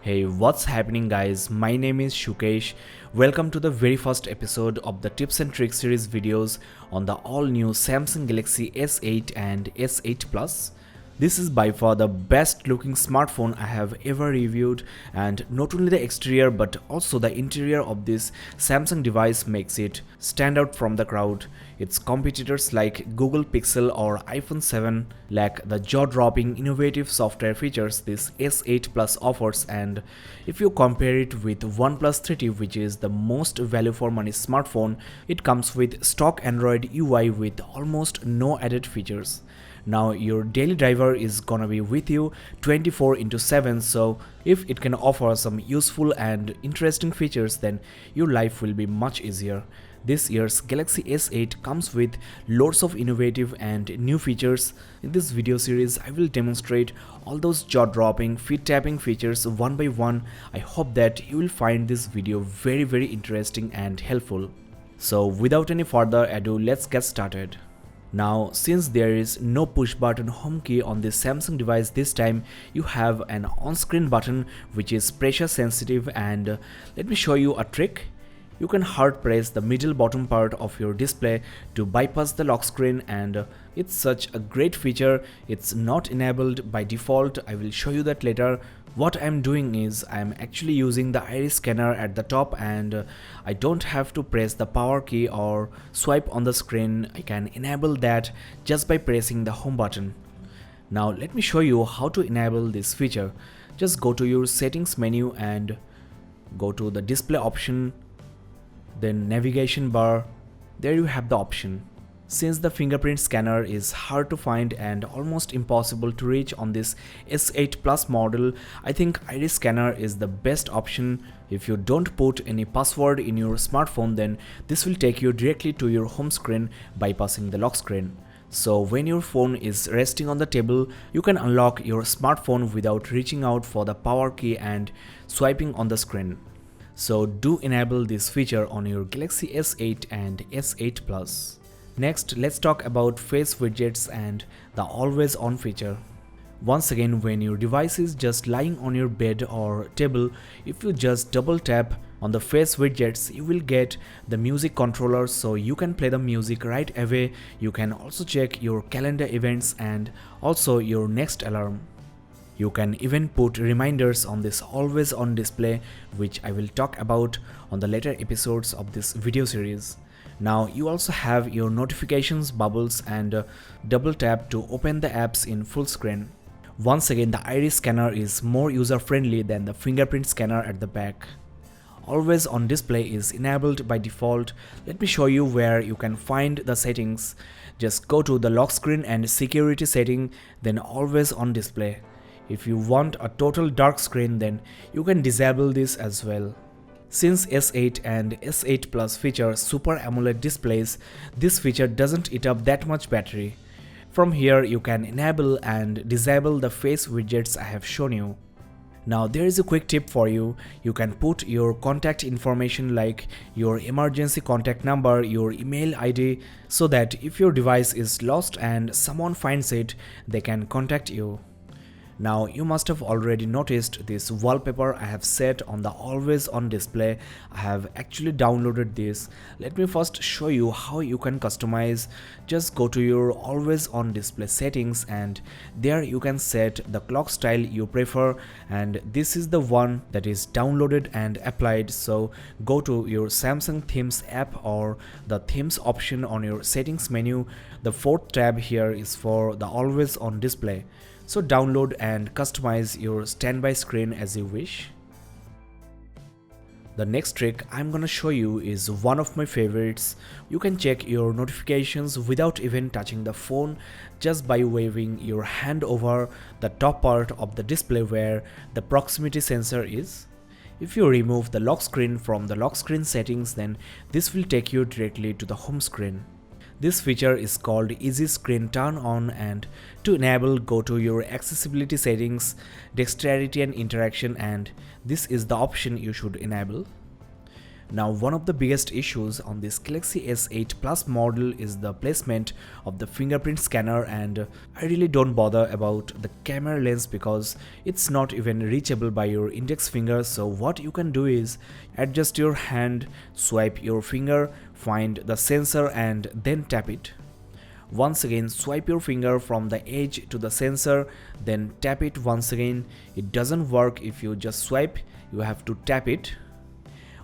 Hey, what's happening guys? My name is Sukesh. Welcome to the very first episode of the tips and tricks series videos on the all new Samsung Galaxy S8 and S8 Plus. This is by far the best looking smartphone I have ever reviewed, and not only the exterior but also the interior of this Samsung device makes it stand out from the crowd. Its competitors like Google Pixel or iPhone 7 lack the jaw-dropping innovative software features this S8 Plus offers, and if you compare it with OnePlus 3T, which is the most value for money smartphone, it comes with stock Android UI with almost no added features. Now your daily driver is gonna be with you 24/7, so if it can offer some useful and interesting features, then your life will be much easier. This year's Galaxy S8 comes with loads of innovative and new features. In this video series, I will demonstrate all those jaw-dropping, feet-tapping features one by one. I hope that you will find this video very interesting and helpful. So without any further ado, let's get started. Now, since there is no push button home key on this Samsung device this time, you have an on-screen button which is pressure sensitive, and let me show you a trick. You can hard press the middle bottom part of your display to bypass the lock screen, and it's such a great feature. It's not enabled by default. I will show you that later. What I'm doing is I'm actually using the iris scanner at the top, and I don't have to press the power key or swipe on the screen. I can enable that just by pressing the home button. Now let me show you how to enable this feature. Just go to your settings menu and go to the display option, then navigation bar. There you have the option. Since the fingerprint scanner is hard to find and almost impossible to reach on this S8 Plus model, I think iris scanner is the best option. If you don't put any password in your smartphone, then this will take you directly to your home screen, bypassing the lock screen. So when your phone is resting on the table, you can unlock your smartphone without reaching out for the power key and swiping on the screen. So do enable this feature on your Galaxy S8 and S8 Plus. Next, let's talk about face widgets and the always on feature. Once again, when your device is just lying on your bed or table, if you just double tap on the face widgets, you will get the music controller, so you can play the music right away. You can also check your calendar events and also your next alarm. You can even put reminders on this always on display, which I will talk about on the later episodes of this video series. Now you also have your notifications bubbles and double tap to open the apps in full screen. Once again, the iris scanner is more user friendly than the fingerprint scanner at the back. Always on display is enabled by default. Let me show you where you can find the settings. Just go to the lock screen and security setting, then always on display. If you want a total dark screen, then you can disable this as well. Since S8 and S8 Plus feature Super AMOLED displays, this feature doesn't eat up that much battery. From here you can enable and disable the face widgets I have shown you. Now there is a quick tip for you. You can put your contact information like your emergency contact number, your email ID, so that if your device is lost and someone finds it, they can contact you. Now you must have already noticed this wallpaper I have set on the always on display. I have actually downloaded this. Let me first show you how you can customize. Just go to your always on display settings, and there you can set the clock style you prefer, and this is the one that is downloaded and applied. So go to your Samsung Themes app or the themes option on your settings menu. The fourth tab here is for the always on display. So download and customize your standby screen as you wish. The next trick I'm gonna show you is one of my favorites. You can check your notifications without even touching the phone, just by waving your hand over the top part of the display where the proximity sensor is. If you remove the lock screen from the lock screen settings, then this will take you directly to the home screen. This feature is called Easy Screen Turn On, and to enable, go to your accessibility settings, dexterity and interaction, and this is the option you should enable. Now, one of the biggest issues on this Galaxy S8 Plus model is the placement of the fingerprint scanner, and I really don't bother about the camera lens because it's not even reachable by your index finger. So what you can do is adjust your hand, swipe your finger, find the sensor and then tap it. Once again, swipe your finger from the edge to the sensor, then tap it once again. It doesn't work if you just swipe, you have to tap it.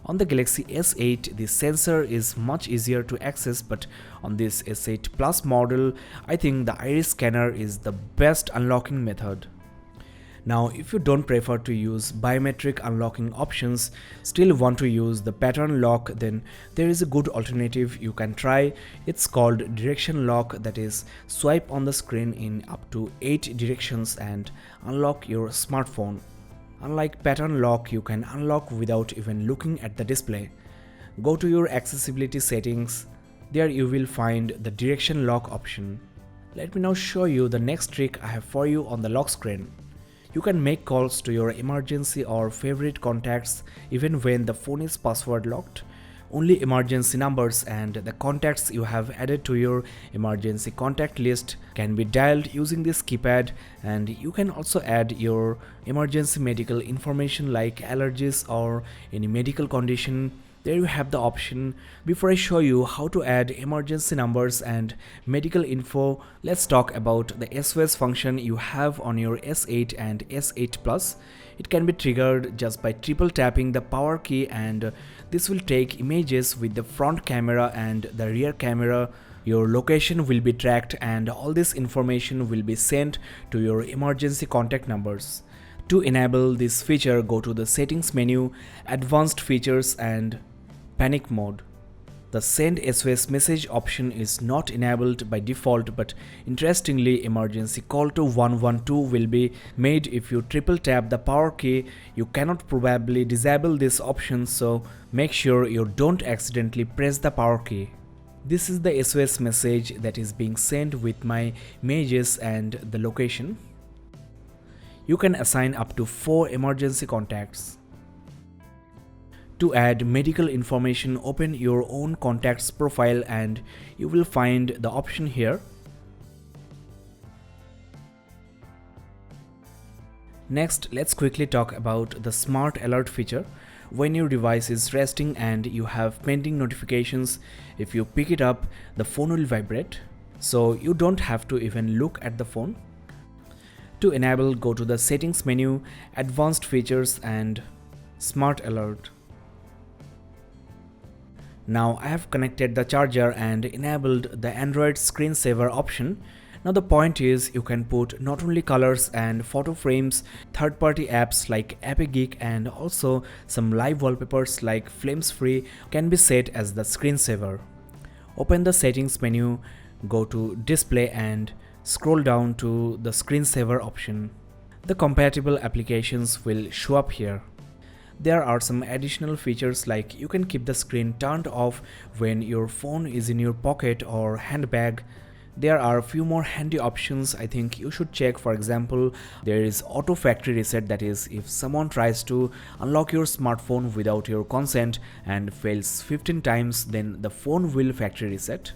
On the Galaxy S8, the sensor is much easier to access, but on this S8 Plus model, I think the iris scanner is the best unlocking method. Now, if you don't prefer to use biometric unlocking options, still want to use the pattern lock, then there is a good alternative you can try. It's called direction lock, that is, swipe on the screen in up to 8 directions and unlock your smartphone. Unlike pattern lock, you can unlock without even looking at the display. Go to your accessibility settings. There you will find the direction lock option. Let me now show you the next trick I have for you on the lock screen. You can make calls to your emergency or favorite contacts even when the phone is password locked. Only emergency numbers and the contacts you have added to your emergency contact list can be dialed using this keypad, and you can also add your emergency medical information like allergies or any medical condition. There you have the option. Before I show you how to add emergency numbers and medical info, let's talk about the SOS function you have on your S8 and S8 Plus. It can be triggered just by triple tapping the power key, and this will take images with the front camera and the rear camera. Your location will be tracked and all this information will be sent to your emergency contact numbers. To enable this feature, go to the settings menu, advanced features and panic mode. The send SOS message option is not enabled by default, but interestingly, emergency call to 112 will be made if you triple tap the power key. You cannot probably disable this option, so make sure you don't accidentally press the power key. This is the SOS message that is being sent with my images and the location. You can assign up to 4 emergency contacts. To add medical information, open your own contacts profile and you will find the option here. Next, let's quickly talk about the smart alert feature. When your device is resting and you have pending notifications, if you pick it up, the phone will vibrate. So you don't have to even look at the phone. To enable, go to the settings menu, advanced features and smart alert. Now I have connected the charger and enabled the Android screensaver option. Now the point is, you can put not only colors and photo frames, third-party apps like AppyGeek and also some live wallpapers like Flames Free can be set as the screensaver. Open the settings menu, go to display and scroll down to the screensaver option. The compatible applications will show up here. There are some additional features like you can keep the screen turned off when your phone is in your pocket or handbag. There are a few more handy options I think you should check. For example, there is auto factory reset, that is, if someone tries to unlock your smartphone without your consent and fails 15 times, then the phone will factory reset.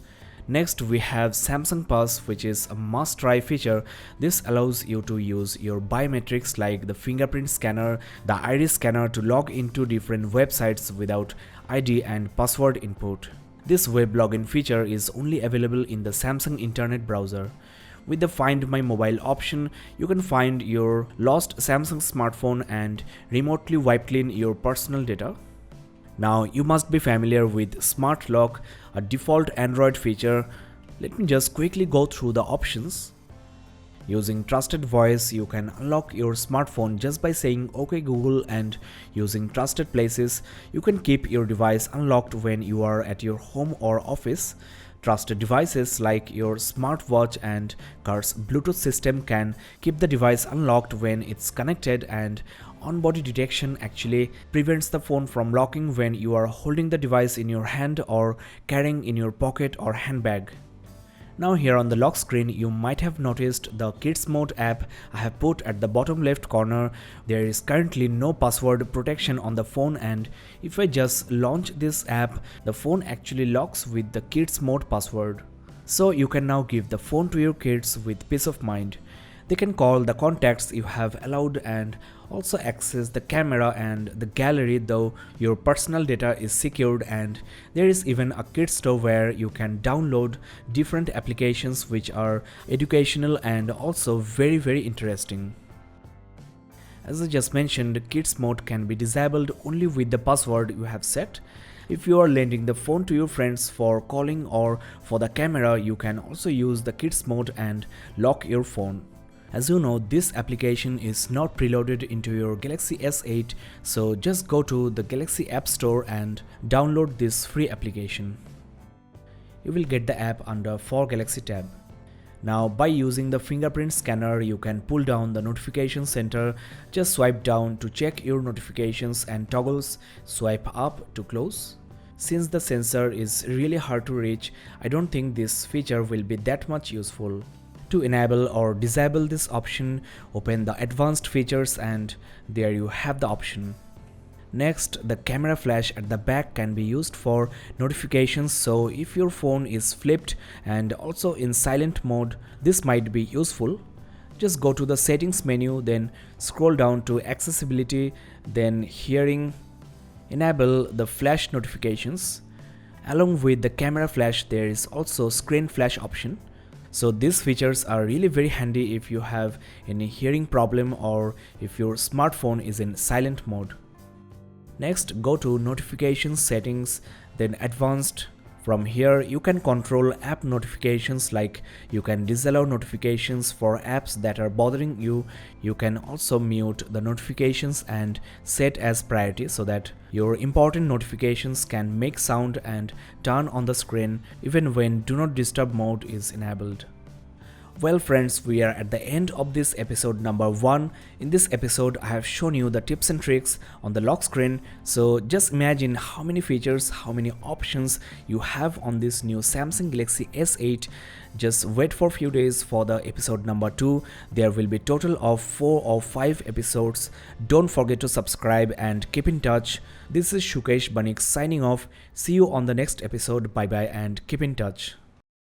Next, we have Samsung Pass, which is a must-try feature. This allows you to use your biometrics like the fingerprint scanner, the iris scanner to log into different websites without ID and password input. This web login feature is only available in the Samsung internet browser. With the Find My Mobile option, you can find your lost Samsung smartphone and remotely wipe clean your personal data. Now you must be familiar with Smart Lock, a default Android feature. Let me just quickly go through the options. Using trusted voice, you can unlock your smartphone just by saying OK Google, and using trusted places, you can keep your device unlocked when you are at your home or office. Trusted devices like your smartwatch and car's Bluetooth system can keep the device unlocked when it's connected, and on-body detection actually prevents the phone from locking when you are holding the device in your hand or carrying in your pocket or handbag. Now here on the lock screen, you might have noticed the Kids Mode app I have put at the bottom left corner. There is currently no password protection on the phone, and if I just launch this app, the phone actually locks with the Kids Mode password. So you can now give the phone to your kids with peace of mind. They can call the contacts you have allowed and also access the camera and the gallery, though your personal data is secured, and there is even a kids store where you can download different applications which are educational and also very interesting. As I just mentioned, Kids Mode can be disabled only with the password you have set. If you are lending the phone to your friends for calling or for the camera, you can also use the Kids Mode and lock your phone. As you know, this application is not preloaded into your Galaxy S8, so just go to the Galaxy App Store and download this free application. You will get the app under For Galaxy tab. Now by using the fingerprint scanner, you can pull down the notification center. Just swipe down to check your notifications and toggles swipe up to close. Since the sensor is really hard to reach, I don't think this feature will be that much useful. To enable or disable this option, open the advanced features and there you have the option. Next, the camera flash at the back can be used for notifications, so if your phone is flipped and also in silent mode, this might be useful. Just go to the settings menu, then scroll down to accessibility, then hearing, enable the flash notifications. Along with the camera flash, there is also screen flash option. So these features are really very handy if you have any hearing problem or if your smartphone is in silent mode. Next, go to notifications settings, then advanced. From here you can control app notifications, like you can disallow notifications for apps that are bothering you. You can also mute the notifications and set as priority so that your important notifications can make sound and turn on the screen even when do not disturb mode is enabled. Well friends, we are at the end of this episode number 1. In this episode, I have shown you the tips and tricks on the lock screen. So just imagine how many features, how many options you have on this new Samsung Galaxy S8. Just wait for a few days for the episode number 2. There will be total of 4 or 5 episodes. Don't forget to subscribe and keep in touch. This is Sukesh Banik signing off. See you on the next episode. Bye bye and keep in touch.